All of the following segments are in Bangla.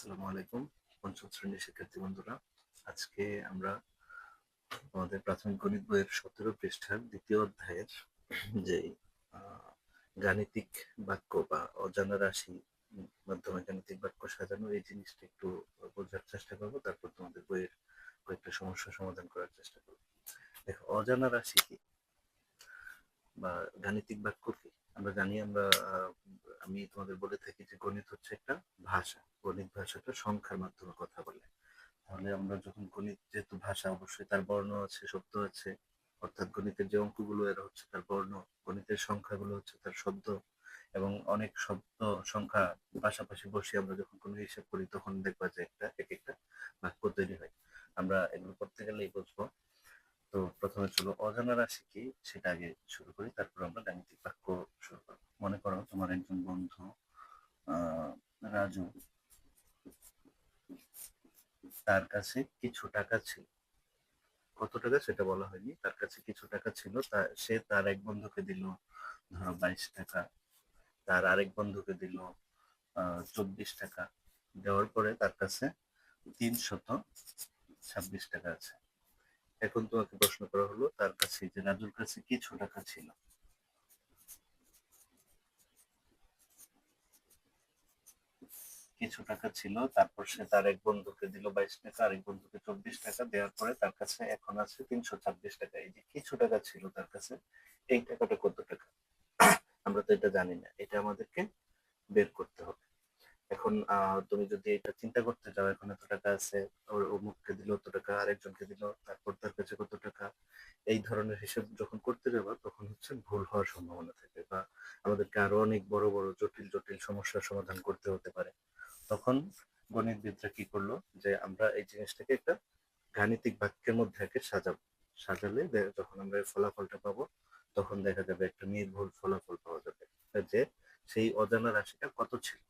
আসসালামু আলাইকুম পঞ্চম শ্রেণীর শিক্ষার্থী বন্ধুরা। আজকে আমরা আমাদের প্রাথমিক গণিত বইয়ের 17 পৃষ্ঠার দ্বিতীয় অধ্যায়ের যে আহ, গাণিতিক বাক্য বা অজানা রাশি মাধ্যমে গাণিতিক বাক্য সাজানো এই জিনিসটা একটু বোঝার চেষ্টা করবো। তারপর তোমাদের বইয়ের কয়েকটা সমস্যার সমাধান করার চেষ্টা করবো। দেখো, অজানা রাশি কি বা গাণিতিক বাক্য কি? আমরা জানি, আমি তোমাদের বলে থাকি যে গণিত হচ্ছে একটা ভাষা। গণিত ভাষাটা সংখ্যার মাধ্যমে কথা বলে। তাহলে আমরা যখন গণিত, যেহেতু ভাষা, অবশ্যই তার বর্ণ আছে, শব্দ আছে। অর্থাৎ গণিতের যে অঙ্কগুলো এরা হচ্ছে তার বর্ণ, গণিতের সংখ্যাগুলো হচ্ছে তার শব্দ। এবং অনেক শব্দ সংখ্যা পাশাপাশি বসিয়ে আমরা যখন কোনো হিসাব করি তখন দেখবা যে এক একটা বাক্য তৈরি হয়। আমরা এগুলো করতে গেলেই বুঝবো। তো প্রথমে চলো অজানা রাশি কি সেটা আগে শুরু করি, তারপর আমরা গাণিতিক বাক্য শুরু করবো। মনে করো তোমার একজন বন্ধু আহ রাজু, তার কাছে কিছু টাকা ছিল। কত টাকা সেটা বলা হয়নি, তার কাছে কিছু টাকা ছিল। সে তার এক বন্ধুকে দিল ধরো 22 টাকা, তার আরেক বন্ধুকে দিল 24 টাকা। দেওয়ার পরে তার কাছে 326 টাকা আছে। এখন তোমাকে প্রশ্ন করা হলো, তার কাছে, যে রাজুর কাছে কিছু টাকা ছিল, তারপর সে তার এক বন্ধুকে দিল 22 টাকা, আরেক বন্ধুকে 24 টাকা। দেওয়ার পরে তার কাছে এখন আছে 326 টাকা। এই যে কিছু টাকা ছিল তার কাছে, এই টাকাটা কত টাকা? আমরা তো এটা জানি না, এটা আমাদেরকে বের করতে হবে। এখন তুমি যদি এটা চিন্তা করতে চাও, এখন এত টাকা আছে, ওর অমুককে দিল অত টাকা, আরেকজনকে দিল, তারপর তার কাছে কত টাকা, এই ধরনের হিসেব যখন করতে যাবা তখন হচ্ছে ভুল হওয়ার সম্ভাবনা থাকে, বা আমাদেরকে আরো অনেক বড় বড় জটিল জটিল সমস্যার সমাধান করতে হতে পারে। তখন গণিতবিদরা কি করলো, যে আমরা এই জিনিসটাকে একটা গাণিতিক বাক্যের মধ্যে একে সাজাবো। সাজালে যখন আমরা এর ফলাফলটা পাবো, তখন দেখা যাবে একটা নির্ভুল ফলাফল পাওয়া যাবে, যে সেই অজানা রাশিটা কত ছিল।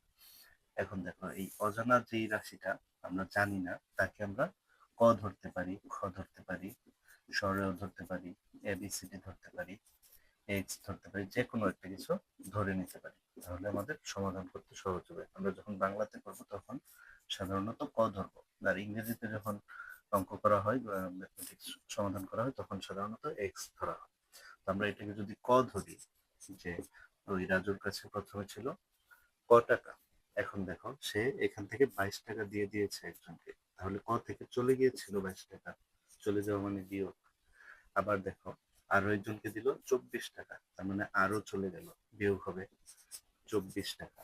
এখন দেখো, এই অজানা যেই রাশিটা আমরা জানি না, তাকে আমরা ক ধরতে পারি, খ ধরতে পারি, সরেও ধরতে পারি, এবিসিডি ধরতে পারি, এক্স ধরতে পারি, যে কোনো একটা কিছু ধরে নিতে পারি। তাহলে আমাদের সমাধান করতে সহজ হবে। আমরা যখন বাংলাতে করবো তখন সাধারণত ক ধরবো, আর ইংরেজিতে যখন অঙ্ক করা হয় বা ম্যাথমেটিক্স সমাধান করা হয় তখন সাধারণত এক্স ধরা হয়। তো আমরা এটাকে যদি ক ধরি, যে ওই রাজুর কাছে প্রথমে ছিল ক টাকা। এখন দেখো, সে এখান থেকে 22 টাকা দিয়ে দিয়েছে একজনকে, তাহলে ক থেকে চলে গিয়েছিল 22 টাকা, চলে যাওয়া মানে বিয়োগ। আবার দেখো, আরো একজনকে দিল 24 টাকা, তার মানে আরো চলে গেল, বিয়োগ হবে 24 টাকা।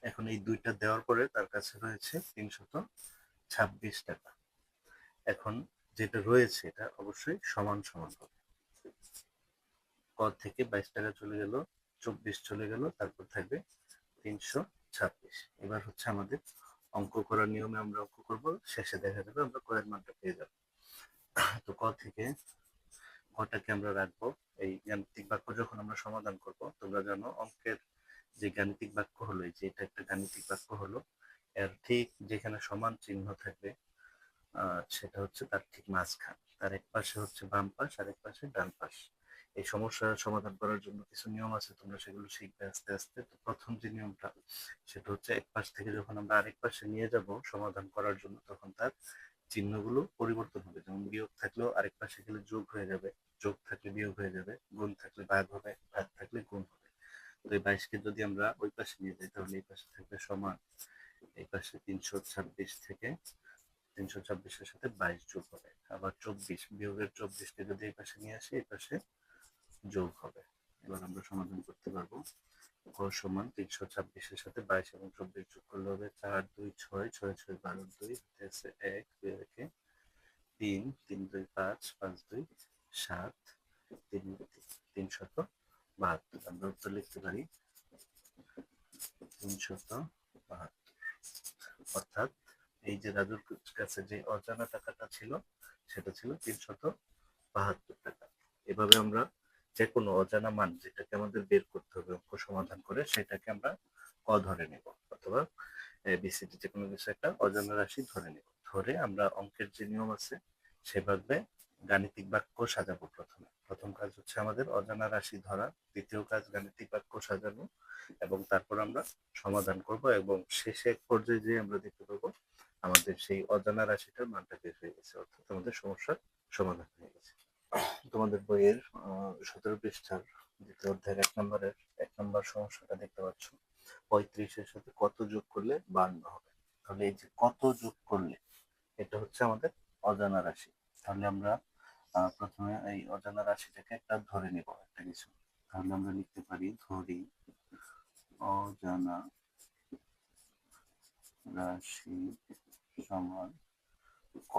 এখন এই দুইটা দেওয়ার পরে তার কাছে রয়েছে 326 টাকা। এখন যেটা রয়েছে এটা অবশ্যই সমান সমান হবে। ক থেকে 22 টাকা চলে গেল, 24 চলে গেল, তারপর থাকবে 326। এবার হচ্ছে আমাদের অঙ্ক করার নিয়মে আমরা অঙ্ক করব, শেষে দেখা যাবে আমরা কয়ের মানটা পেয়ে যাবো। তো ক থেকে কটাকে আমরা রাখবো। এই গাণিতিক বাক্য যখন আমরা সমাধান করব, তোমরা জানো অঙ্কের যে গাণিতিক বাক্য হলো, এই যে এটা একটা গাণিতিক বাক্য হলো, এর ঠিক যেখানে সমান চিহ্ন থাকবে সেটা হচ্ছে তার ঠিক মাঝখান। তার এক পাশে হচ্ছে বাম পাশ, আর এক পাশে ডান পাশ। এই সমস্যার সমাধান করার জন্য কিছু নিয়ম আছে, তোমরা সেগুলো শিখবে আস্তে আস্তে। তো প্রথম যে নিয়মটা, সেটা হচ্ছে এক পাশ থেকে যখন আমরা আরেক পাশে নিয়ে যাব সমাধান করার জন্য, তখন তার চিহ্নগুলো পরিবর্তন হবে। যেমন বিয়োগ থাকলেও আরেক পাশে গেলে যোগ হয়ে যাবে, যোগ থাকলে বিয়োগ হয়ে যাবে, গুণ থাকলে ভাগ হবে, ভাগ থাকলে গুণ হবে। তো এই 22কে যদি আমরা ওই পাশে নিয়ে যাই, তাহলে এই পাশে থাকবে সমান, এই পাশে 326 থেকে 326-এর সাথে 22 যোগ হবে। আবার 24, বিয়োগের 24-কে যদি এই পাশে নিয়ে আসি, এই পাশে যোগ হবে। এবার আমরা সমাধান করতে পারবো। ক সমান 326-এর সাথে 22 এবং 24 যোগ করলে হবে 4 2 6, 6 6 12, 2 হাতে আছে 1, 2 একে 3, 3 2 5, 5 2 7, 3 372। আমরা উত্তর লিখতে পারি 372। অর্থাৎ এই যে রাজুর কাছে যে অজানা টাকাটা ছিল, সেটা ছিল 372 টাকা। এভাবে আমরা যে কোনো অজানা মান যেটাকে আমাদের বের করতে হবে অঙ্ক সমাধান করে, সেটাকে আমরা ক ধরে নেব, অথবা বিসিটি যে কোনো কিছু একটা অজানা রাশি ধরে নেব। ধরে আমরা অঙ্কের যে নিয়ম আছে সেভাবে গাণিতিক বাক্য সাজাবো। প্রথম কাজ হচ্ছে আমাদের অজানা রাশি ধরা, দ্বিতীয় কাজ গাণিতিক বাক্য সাজানো, এবং তারপর আমরা সমাধান করব, এবং শেষে এক পর্যায়ে যেয়ে আমরা দেখতে পাবো আমাদের সেই অজানা রাশিটার মানটা বের হয়ে গেছে, অর্থাৎ আমাদের সমস্যার সমাধান হয়ে গেছে। তোমাদের বইয়ের 17 পৃষ্ঠার দ্বিতীয় অধ্যায়ের 1 নম্বর সমস্যাটা দেখতে পাচ্ছ। 35-এর সাথে কত যোগ করলে 52 হবে। তাহলে এই যে কত যোগ করলে, এটা হচ্ছে আমাদের অজানা রাশি। তাহলে আমরা প্রথমে এই অজানা রাশিটাকে একটা ধরে নিব, একটা কিছু। তাহলে আমরা লিখতে পারি, ধরি অজানা রাশি সমান ক।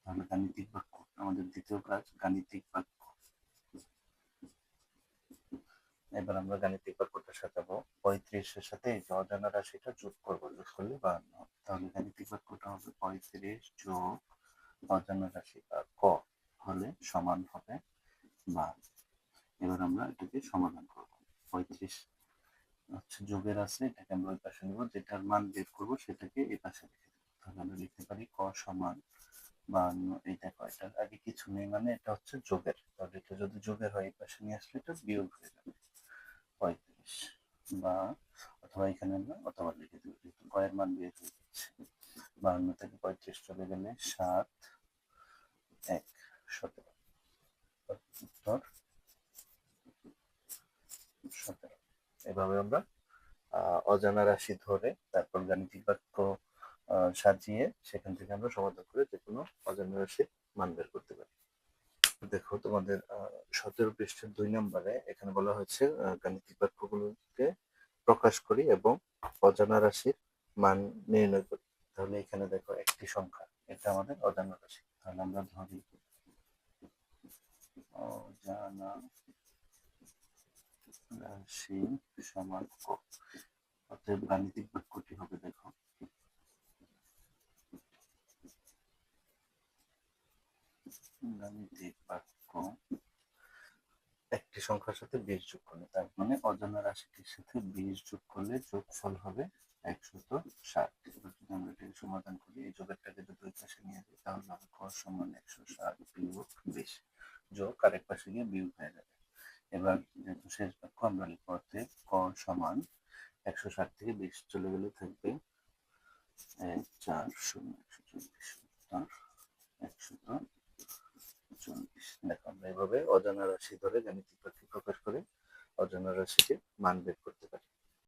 তাহলে গাণিতিক বাক্য, আমাদের দ্বিতীয় কাজ গাণিতিক বাক্য। এবার আমরা গাণিতিক বাক্যটা সাজাবো। 35-এর সাথে এই যে অজানা রাশিটা যোগ করবো, যোগ করলে 52 হবে। তাহলে গাণিতিক বাক্যটা হবে 35 যোগ অজানা রাশি ক হলে সমান হবে 52। এবার আমরা এটাকে সমাধান করব। 35 হচ্ছে যোগের আছে, এটাকে আমরা ওই পাশে নেব, যেটার মান বের করবো সেটাকে এই পাশে রেখে দেবো। তাহলে আমরা লিখতে পারি ক সমান 52। এই দেখো, এটার আগে কিছু নেই, মানে এটা হচ্ছে যোগের। তাহলে এটা যদি যোগের হয় এই পাশে নিয়ে আসলে এটা বিয়োগ হয়ে যাবে 35, বা অথবা এখানে আমরা অথবা লিখে দেবো, যেহেতু কয়ের মান বের হয়ে যাচ্ছে। 52 থেকে 35 চলে গেলে 7, 1, 17। উত্তর 17। এভাবে আমরা অজানা রাশি ধরে তারপর গাণিতিক বাক্য সাজিয়ে সেখান থেকে আমরা সমাধান করে যে কোনো অজানা রাশির মান বের করতে পারি। দেখো তোমাদের 17 পৃষ্ঠার 2 নম্বরে এখানে বলা হয়েছে গাণিতিক বাক্যগুলোকে প্রকাশ করি এবং অজানা রাশির মান নির্ণয় করি। তাহলে এখানে দেখো একটি সংখ্যা, এটা আমাদের অজানা রাশি। তাহলে আমরা ধরি অজানা রাশি সমান ক। অতএব গাণিতিক বাক্যটি হবে, দেখো, গাণিতিক বাক্য একটি সংখ্যার সাথে 20 যোগ করলে, তার মানে অজানা রাশিটির সাথে 20 যোগ করলে যোগফল হবে 160। এবার যদি আমরা এটাকে সমাধান করি, এই যোগেরটাকে যদি ওই পাশে নিয়ে যাই তাহলে হবে ক সমান 160 বিয়োগ 20, যোগ আরেক পাশে গিয়ে বিয়োগ হয়ে যাবে। এবার যেহেতু শেষ বাক্য আমরা লিখব, অতএব ক সমান 160 থেকে 20 চলে গেলে থাকবে 140, দেখো আমরা এভাবে অজানা রাশি ধরে গাণিতিক বাক্য প্রকাশ করে অজানা রাশিকে মান বের করতে পারি।